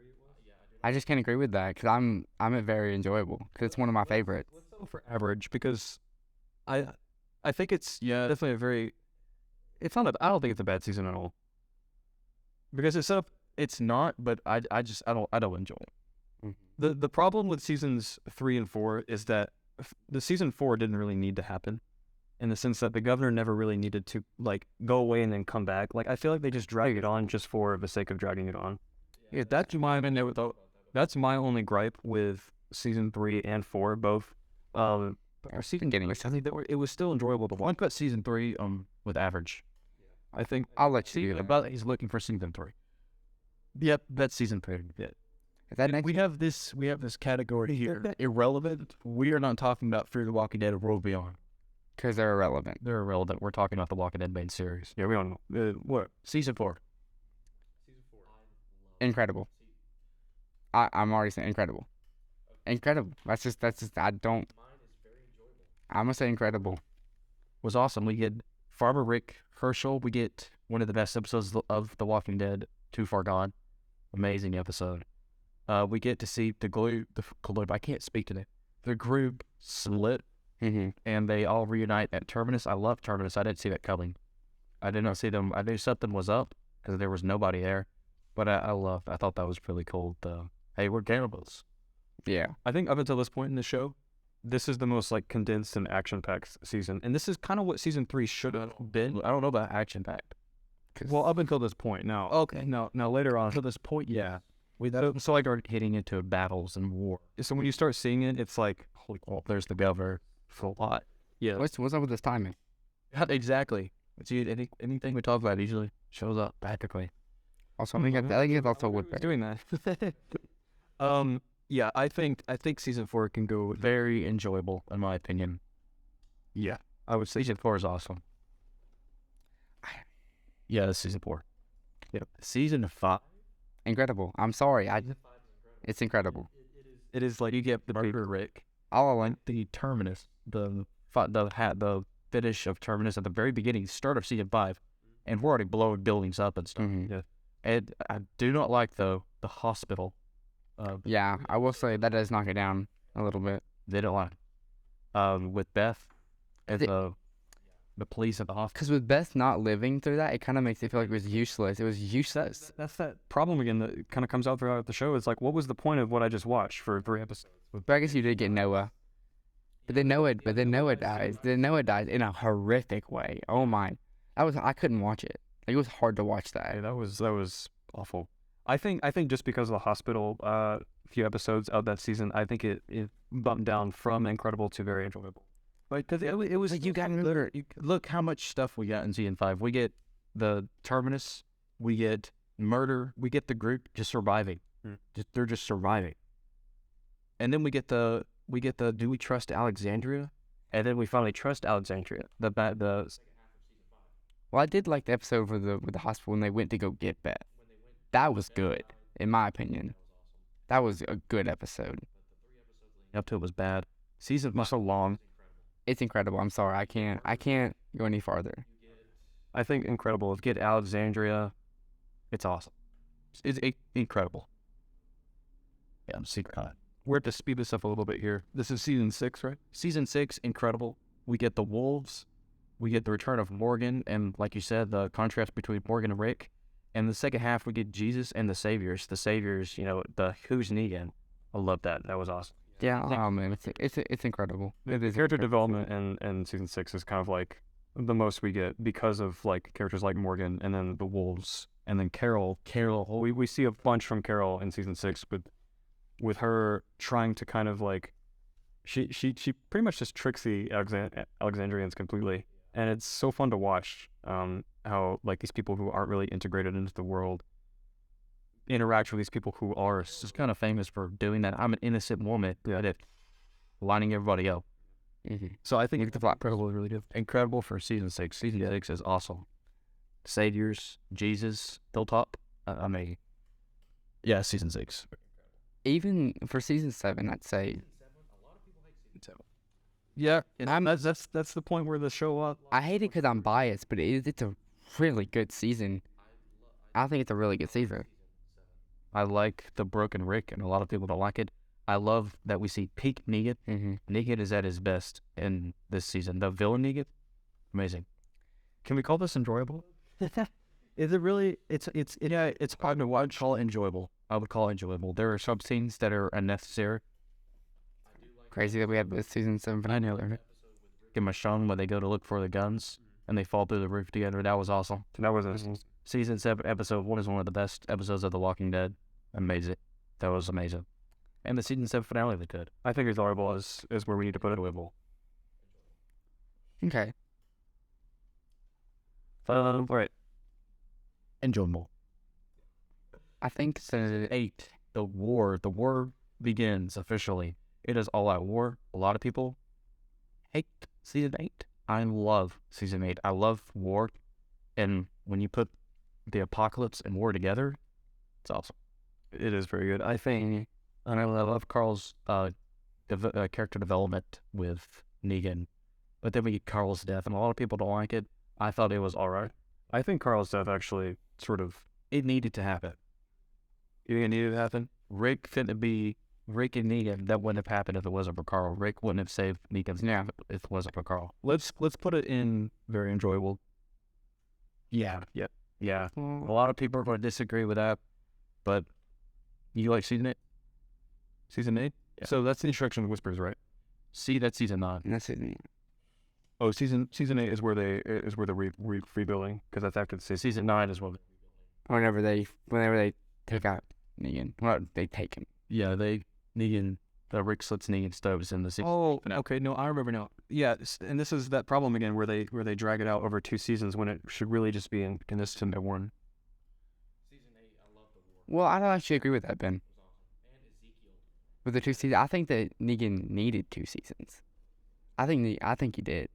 I just can't agree with that because I'm at very enjoyable because it's one of my favorites. Let's go for average because I think it's definitely a very. It's not. I don't think it's a bad season at all. Because it's up. It's not, but I don't enjoy it. The problem with seasons 3 and 4 is that the season 4 didn't really need to happen, in the sense that the governor never really needed to like go away and then come back. Like I feel like they just drag it on just for the sake of dragging it on. Yeah, that's my only gripe with season 3 and 4 both. Our season getting. I think it was still enjoyable to watch. I'd put season 3 with average. I think I'll let you do that. But he's looking for season 3. Yep, that's season 3. Yeah. Is that next? We have this category here. Irrelevant. We are not talking about Fear the Walking Dead or World Beyond. Because they're irrelevant. They're irrelevant. We're talking about the Walking Dead main series. we don't know what. Season 4. Incredible. I'm already saying incredible. Incredible. That's just I don't. I'm gonna say incredible. Was awesome. We get Farmer Rick Herschel. We get one of the best episodes of The Walking Dead, Too Far Gone. Amazing episode. We get to see the group. I can't speak today. The group split, and they all reunite at Terminus. I love Terminus. I didn't see that coming. I did not see them. I knew something was up because there was nobody there. But I thought that was really cool. Hey, we're cannibals. Yeah. I think up until this point in the show, this is the most like condensed and action-packed season, and this is kind of what season 3 should have been. I don't know about action-packed. Well, up until this point. Now, Okay. Now later on. To this point, Yeah. So like are hitting into battles and war. So when you start seeing it, it's like, holy crap. There's the governor. It's a lot. Yeah. What's up with this timing? Exactly. See, anything we talk about usually shows up practically. Also, I think it's also Woodbury. Doing that. Yeah, I think season 4 can go Very enjoyable, in my opinion. Yeah, I would say Season 4 is awesome. Yeah, that's season 4. Yep. Season 5. Incredible. I'm sorry. It's incredible. it is like You get the Murder Murder Rick, All I want. the Terminus, the finish of Terminus at the very beginning, start of season 5, and we're already blowing buildings up and stuff. Mm-hmm. And I do not like the hospital. Yeah, I will say that does knock it down a little bit. They don't like with Beth and the police at the hospital. Because with Beth not living through that, it kind of makes it feel like it was useless. It was useless. That's that problem again that kind of comes out throughout the show. It's like, what was the point of what I just watched for 3 episodes? But I guess you did get Noah. But then Noah dies. Then Noah dies in a horrific way. Oh my. I couldn't watch it. Like, it was hard to watch that. Hey, that was awful. I think just because of the hospital few episodes of that season, I think it bumped down from incredible to very enjoyable. Like, because it was, Like, you got murdered. look how much stuff we got in season 5. We get the Terminus, we get murder, we get the group just surviving. They're just surviving. And then we get the do we trust Alexandria? And then we finally trust Alexandria. Well, I did like the episode with the hospital when they went to go get Beth. That was good, in my opinion. That was a good episode. Up to it was bad. Season was so long. It's incredible. I'm sorry, I can't go any farther. I think incredible. Get Alexandria. It's awesome. It's incredible. Yeah, I'm super hot. We're to speed this up a little bit here. This is season 6, right? Season 6, incredible. We get the wolves. We get the return of Morgan, and like you said, the contrast between Morgan and Rick. And the second half, we get Jesus and the Saviors. The Saviors, the who's Negan. I love that. That was awesome. Yeah, oh man, it's incredible. The character development in season 6 is kind of like the most we get because of like characters like Morgan and then the wolves and then Carol. We see a bunch from Carol in season 6, but with her trying to kind of like she pretty much just tricks the Alexandrians completely, and it's so fun to watch how like these people who aren't really integrated into the world interact with these people who are. It's kind of famous for doing that. I'm an innocent woman. Yeah, lining everybody up. Mm-hmm. So I think the Black Pearl was really good. Incredible for season 6. Season 6 is awesome. Saviors, Jesus, Hilltop. I mean, yeah, season 6. Even for season 7, I'd say. Yeah, and that's the point where the show. I hate it because I'm biased, but it's a really good season. I think it's a really good season. I like the Broken Rick, and a lot of people don't like it. I love that we see peak Negan. Mm-hmm. Negan is at his best in this season. The villain Negan, amazing. Can we call this enjoyable? Is it really? It's hard to watch. Call it enjoyable. I would call it enjoyable. There are some scenes that are unnecessary. Crazy that we had this season 7 finale. Give my Sean when they go to look for the guns and they fall through the roof together. That was awesome. That was Season 7, episode 1 is one of the best episodes of The Walking Dead. Amazing. That was amazing. And the season 7 finale was good. I think enjoyable is where we need to put it. Enjoyable. Okay. Right. Enjoyable. I think the 8, the war begins officially. It is all out war. A lot of people hate season 8. I love season 8. I love war. And when you put the apocalypse and war together, it's awesome. It is very good. I think, and I love Carl's character development with Negan. But then we get Carl's death, and a lot of people don't like it. I thought it was all right. I think Carl's death actually sort of... It needed to happen. You think it needed to happen? Rick and Negan, that wouldn't have happened if it wasn't for Carl. Rick wouldn't have saved Negan's life if it wasn't for Carl. Let's put it in very enjoyable. Yeah. A A lot of people are going to disagree with that, but you like season 8? Season 8? Yeah. So that's the Instruction of Whispers, right? See, that's season 9. that's it. Oh, season 8 is where they're rebuilding, because that's after the season. Season 9 is when. Whenever they take out Negan, well, they take him. Yeah, Rick slits Negan stoves in the season. Oh, okay. No, I remember now. Yeah, and this is that problem again where they drag it out over 2 seasons when it should really just be in this to one. Season 8, I love the war. Well, I don't actually agree with that, Ben. And Ezekiel. With the 2 seasons, I think that Negan needed 2 seasons. I think he did.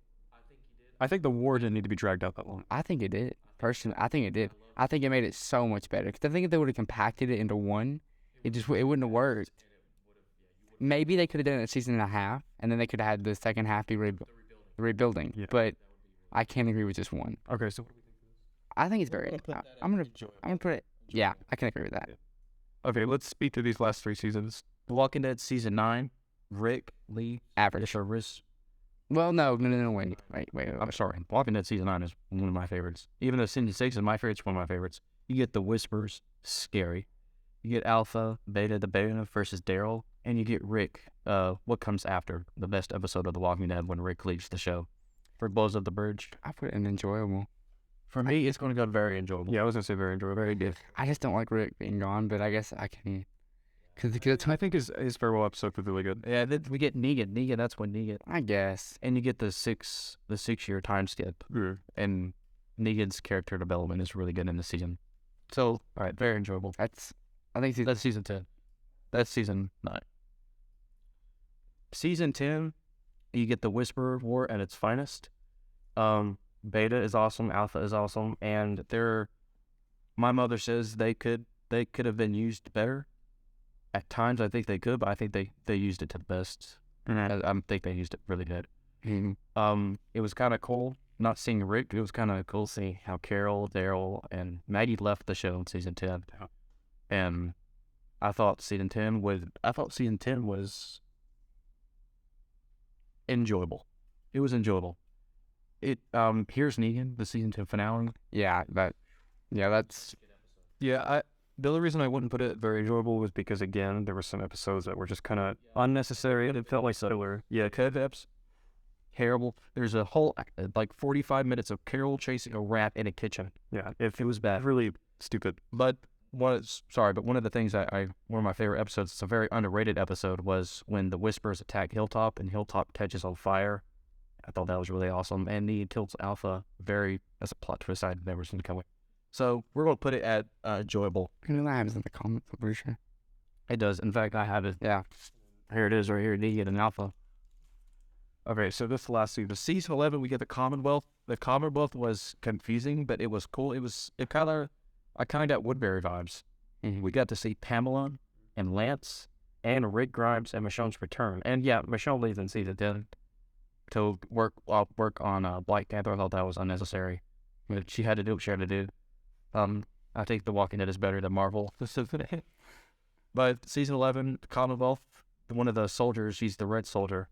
I think the war didn't need to be dragged out that long. I think it did. Personally, I think it did. I think it made it so much better. Because I think if they would have compacted it into one, it wouldn't have worked. Maybe they could have done it a season and a half, and then they could have had the second half be rebuilding. Yeah. But I can't agree with just one. Okay, so I think it's very. I'm gonna put it. Yeah, I can agree with that. okay, let's speak to these last 3 seasons. The Walking Dead season 9, Rick, Lee, Average. Service. Well, no, wait. I'm sorry. Walking Dead season 9 is one of my favorites. Even though season 6 is my favorite, it's one of my favorites. You get the whispers, scary. You get Alpha, Beta, the Beta versus Daryl, and you get Rick. What comes after the best episode of The Walking Dead when Rick leaves the show? For blows up the bridge. I put it in enjoyable. For me, it's going to go very enjoyable. Yeah, I was gonna say very enjoyable. Very good. I just don't like Rick being gone, but I guess I can. Cause I think his farewell episode was really good. Yeah, then we get Negan. That's when Negan. I guess. And you get the 6-year time skip. Yeah. And Negan's character development is really good in the season. So, all right, very enjoyable. I think That's season 10. That's season 9. Season 10, you get the Whisperer War at its finest. Beta is awesome, Alpha is awesome, and my mother says they could have been used better. At times, I think they could, but I think they used it to the best. I think they used it really good. It was kind of cool not seeing Rick. It was kind of cool seeing how Carol, Daryl, and Maggie left the show in season 10. And I thought season 10 was enjoyable. It was enjoyable. Here's Negan, the season 10 finale. That's. The only reason I wouldn't put it very enjoyable was because, again, there were some episodes that were just kind of unnecessary. It felt like filler. Yeah, Kev Terrible. There's a whole 45 minutes of Carol chasing a rat in a kitchen. Yeah, it was bad. Really stupid. But one of the things one of my favorite episodes, it's a very underrated episode, was when the Whispers attack Hilltop and Hilltop catches on fire. I thought that was really awesome. And Negan kills Alpha. That's a plot twist I'd never seen coming. So we're going to put it at enjoyable. You know that happens in the comments, I'm pretty sure. It does. In fact, I have it. Yeah. Here it is right here, Negan and Alpha. Okay, so this last season. Season 11, we get the Commonwealth. The Commonwealth was confusing, but it was cool. I kind of got Woodbury vibes. Mm-hmm. We got to see Pamela and Lance and Rick Grimes and Michonne's return. And yeah, Michonne leaves in season 10 to work on Black Panther. I thought that was unnecessary. But she had to do what she had to do. I think The Walking Dead is better than Marvel. But season 11, the Commonwealth, one of the soldiers, he's the Red Soldier.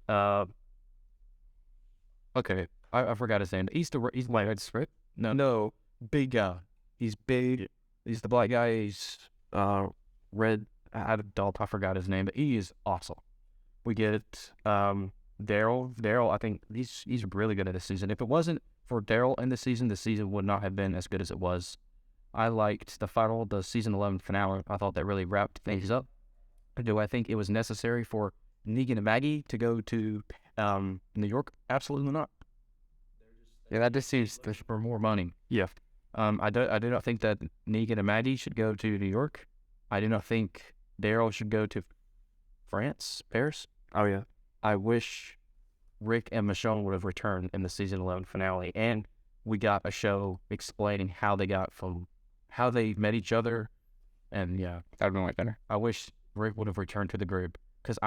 Okay, I forgot his name. He's like Red Strip. No, big guy. He's big. He's the black guy. He's red. I forgot his name, but he is awesome. We get Daryl. Daryl, I think he's really good at this season. If it wasn't for Daryl in the season would not have been as good as it was. I liked the season 11 finale. I thought that really wrapped things up. Do I think it was necessary for Negan and Maggie to go to New York? Absolutely not. Yeah, that just seems for more money. Yeah. I do not think that Negan and Maggie should go to New York. I do not think Daryl should go to Paris. Oh, yeah. I wish Rick and Michonne would have returned in the season 11 finale, and we got a show explaining how they met each other, and yeah, that'd been way better. I wish Rick would have returned to the group, because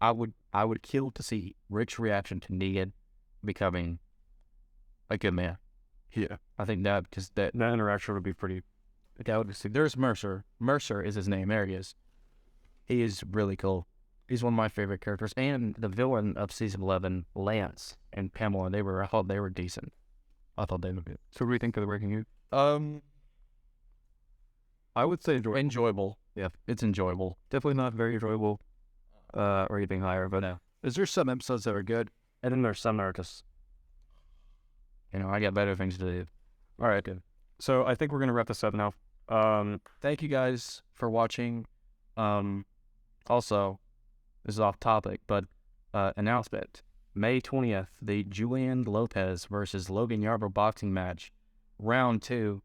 I would kill to see Rick's reaction to Negan becoming a good man. Yeah, I think that interaction would be pretty. There's Mercer. Mercer is his name. There he is. He is really cool. He's one of my favorite characters. And the villain of season 11, Lance and Pamela, I thought they were decent. I thought they were good. So what do you think of the Breaking News? I would say enjoyable. Yeah, it's enjoyable. Definitely not very enjoyable, or anything higher, but no. Is there some episodes that are good? And then there's some that are just, I got better things to do. All right, good. So I think we're going to wrap this up now. Thank you guys for watching. Also, this is off topic, but announcement. May 20th, the Julian Lopez versus Logan Yarbrough boxing match, round 2.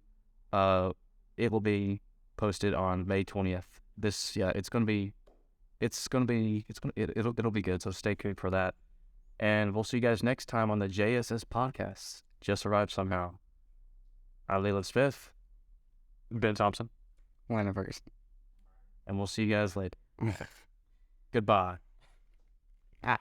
It will be posted on May 20th. It'll be good. So stay tuned for that. And we'll see you guys next time on the JSS podcast. Just Survived Somehow. I'm Leland Smith. Ben Thompson. Lana Ferguson. And we'll see you guys later. Goodbye. Ah.